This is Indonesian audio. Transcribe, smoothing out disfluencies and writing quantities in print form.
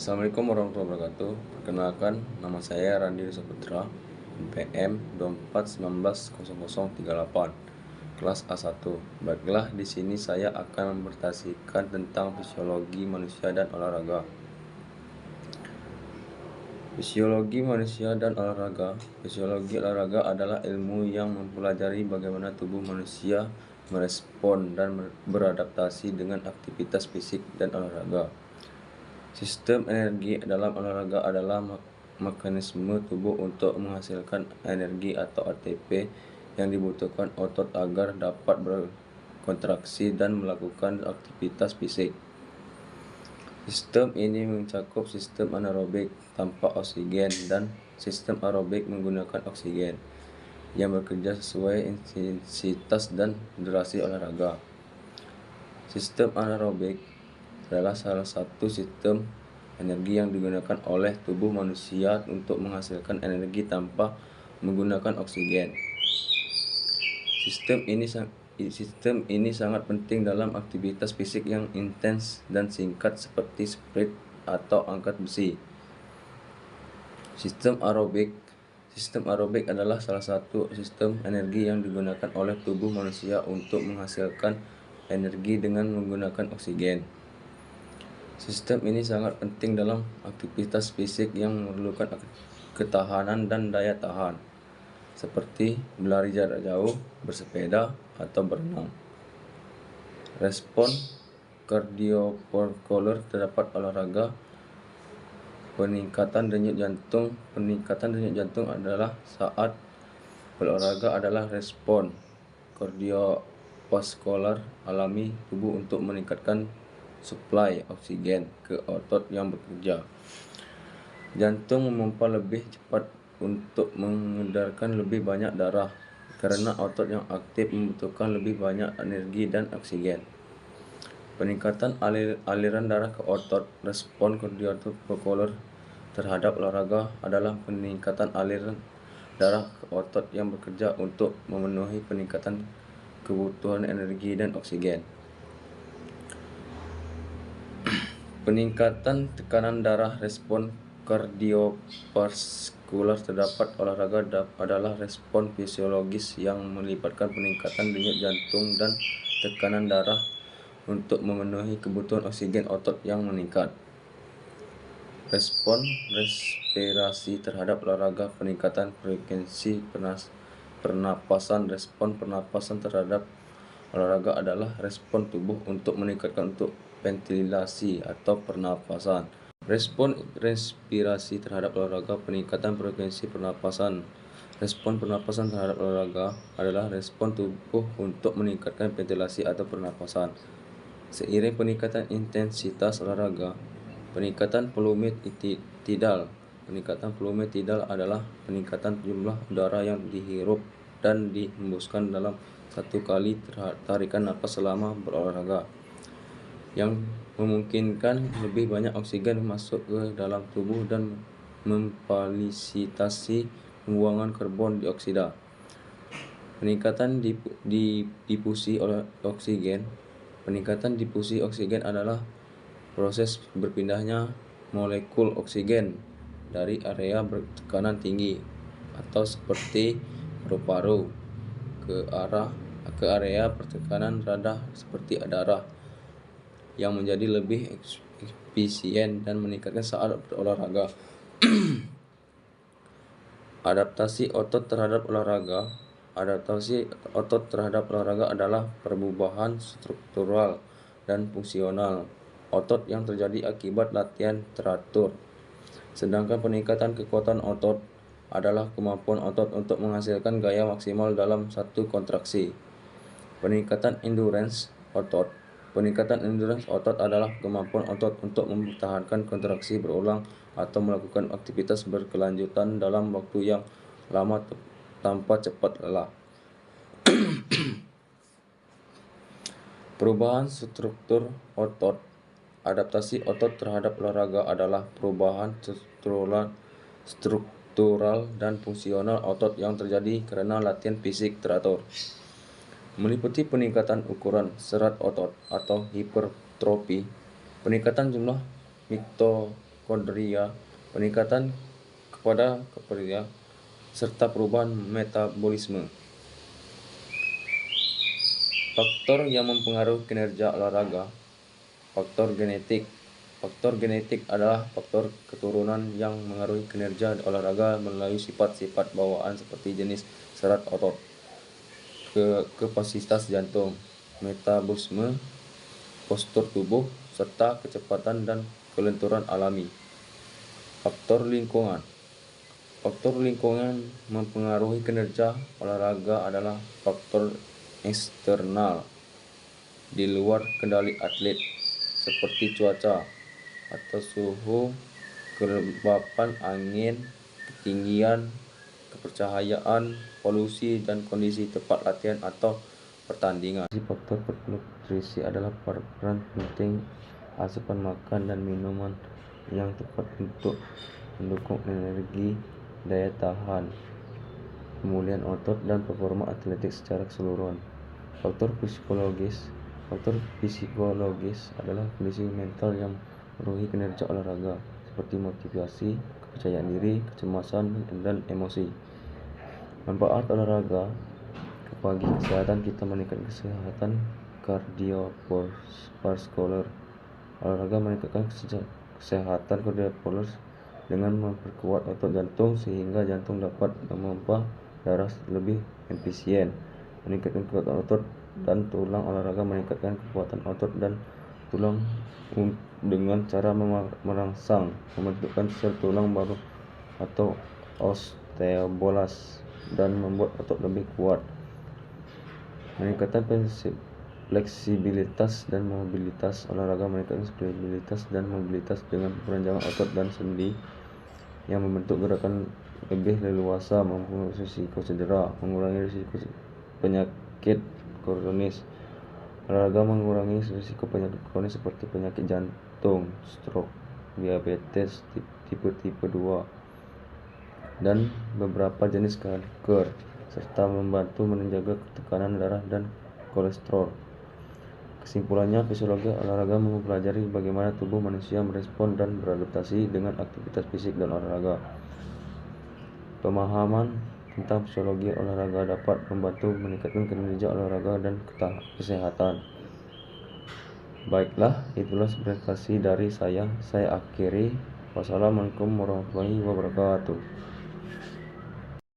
Assalamualaikum warahmatullahi wabarakatuh. Perkenalkan, nama saya Randi Saputra, PM 24190038, kelas A1. Baiklah, di sini saya akan mempresentasikan tentang fisiologi manusia dan olahraga. Fisiologi manusia dan olahraga. Fisiologi olahraga adalah ilmu yang mempelajari bagaimana tubuh manusia merespon dan beradaptasi dengan aktivitas fisik dan olahraga. Sistem energi dalam olahraga adalah mekanisme tubuh untuk menghasilkan energi atau ATP yang dibutuhkan otot agar dapat berkontraksi dan melakukan aktivitas fisik. Sistem ini mencakup sistem anaerobik tanpa oksigen dan sistem aerobik menggunakan oksigen yang bekerja sesuai intensitas dan durasi olahraga. Sistem anaerobik adalah salah satu sistem energi yang digunakan oleh tubuh manusia untuk menghasilkan energi tanpa menggunakan oksigen. Sistem ini sangat penting dalam aktivitas fisik yang intens dan singkat seperti sprint atau angkat besi. Sistem aerobik adalah salah satu sistem energi yang digunakan oleh tubuh manusia untuk menghasilkan energi dengan menggunakan oksigen. Sistem ini sangat penting dalam aktivitas fisik yang memerlukan ketahanan dan daya tahan, seperti berlari jarak jauh, bersepeda, atau berenang. Respon kardiovaskular terdapat olahraga. Peningkatan denyut jantung adalah saat berolahraga adalah respon kardiovaskular alami tubuh untuk meningkatkan suplai oksigen ke otot yang bekerja. Jantung memompa lebih cepat untuk mengedarkan lebih banyak darah karena otot yang aktif membutuhkan lebih banyak energi dan oksigen. Peningkatan aliran darah ke otot. Respon kardiovaskular terhadap olahraga adalah peningkatan aliran darah ke otot yang bekerja untuk memenuhi peningkatan kebutuhan energi dan oksigen. Peningkatan tekanan darah. Respon kardiovaskular terhadap olahraga adalah respon fisiologis yang melibatkan peningkatan denyut jantung dan tekanan darah untuk memenuhi kebutuhan oksigen otot yang meningkat. Respon respirasi terhadap olahraga. Peningkatan frekuensi pernapasan. Respon pernapasan terhadap olahraga adalah respon tubuh untuk meningkatkan untuk ventilasi atau pernapasan. Respon respirasi terhadap olahraga. Peningkatan frekuensi pernapasan. Respon pernapasan terhadap olahraga adalah respon tubuh untuk meningkatkan ventilasi atau pernapasan. Seiring peningkatan intensitas olahraga, peningkatan volume tidal. Peningkatan volume tidal adalah peningkatan jumlah udara yang dihirup dan dihembuskan dalam satu kali tarikan napas selama berolahraga, yang memungkinkan lebih banyak oksigen masuk ke dalam tubuh dan memfasilitasi pembuangan karbon dioksida. Peningkatan difusi oksigen. Peningkatan difusi oksigen adalah proses berpindahnya molekul oksigen dari area bertekanan tinggi atau seperti paru-paru ke area bertekanan rendah seperti darah, yang menjadi lebih efisien dan meningkatkan saat berolahraga. Adaptasi otot terhadap olahraga. Adaptasi otot terhadap olahraga adalah perubahan struktural dan fungsional otot yang terjadi akibat latihan teratur. Sedangkan peningkatan kekuatan otot adalah kemampuan otot untuk menghasilkan gaya maksimal dalam satu kontraksi. Peningkatan endurance otot. Peningkatan endurance otot adalah kemampuan otot untuk mempertahankan kontraksi berulang atau melakukan aktivitas berkelanjutan dalam waktu yang lama tanpa cepat lelah. Perubahan struktur otot. Adaptasi otot terhadap olahraga adalah perubahan struktural dan fungsional otot yang terjadi karena latihan fisik teratur, meliputi peningkatan ukuran serat otot atau hipertrofi, peningkatan jumlah mitokondria, peningkatan kepada serta perubahan metabolisme. Faktor yang mempengaruhi kinerja olahraga. Faktor genetik. Faktor genetik adalah faktor keturunan yang mengaruhi kinerja olahraga melalui sifat-sifat bawaan seperti jenis serat otot, kapasitas jantung, metabolisme, postur tubuh, serta kecepatan dan kelenturan alami. Faktor lingkungan. Faktor lingkungan mempengaruhi kinerja olahraga adalah faktor eksternal di luar kendali atlet, seperti cuaca atau suhu, kelembapan angin, ketinggian, kepercayaan, polusi, dan kondisi tempat latihan atau pertandingan. Faktor nutrisi adalah peran penting asupan makan dan minuman yang tepat untuk mendukung energi, daya tahan, pemulihan otot, dan performa atletik secara keseluruhan. Faktor psikologis. Faktor psikologis adalah kondisi mental yang mempengaruhi kinerja olahraga, seperti motivasi, kepercayaan diri, kecemasan, dan emosi. Manfaat olahraga bagi kesehatan kita: meningkatkan kesehatan kardiovaskuler. Olahraga meningkatkan kesehatan kardiovaskuler dengan memperkuat otot jantung sehingga jantung dapat memompa darah lebih efisien. Meningkatkan kekuatan otot dan tulang. Olahraga meningkatkan kekuatan otot dan tulang dengan cara merangsang pembentukan sel tulang baru atau osteoblast dan membuat otot lebih kuat. Meningkatkan fleksibilitas dan mobilitas. Olahraga meningkatkan fleksibilitas dan mobilitas dengan perancangan otot dan sendi yang membentuk gerakan lebih leluasa, mengurangi risiko cedera, mengurangi risiko penyakit kronis. Olahraga mengurangi risiko penyakit kronis seperti penyakit jantung, stroke, diabetes tipe 2, dan beberapa jenis kanker, serta membantu menjaga tekanan darah dan kolesterol. Kesimpulannya, fisiologi olahraga mempelajari bagaimana tubuh manusia merespon dan beradaptasi dengan aktivitas fisik dan olahraga. Pemahaman tentang fisiologi olahraga dapat membantu meningkatkan kinerja olahraga dan kesehatan. Baiklah, itulah presentasi dari saya. Saya akhiri. Wassalamualaikum warahmatullahi wabarakatuh.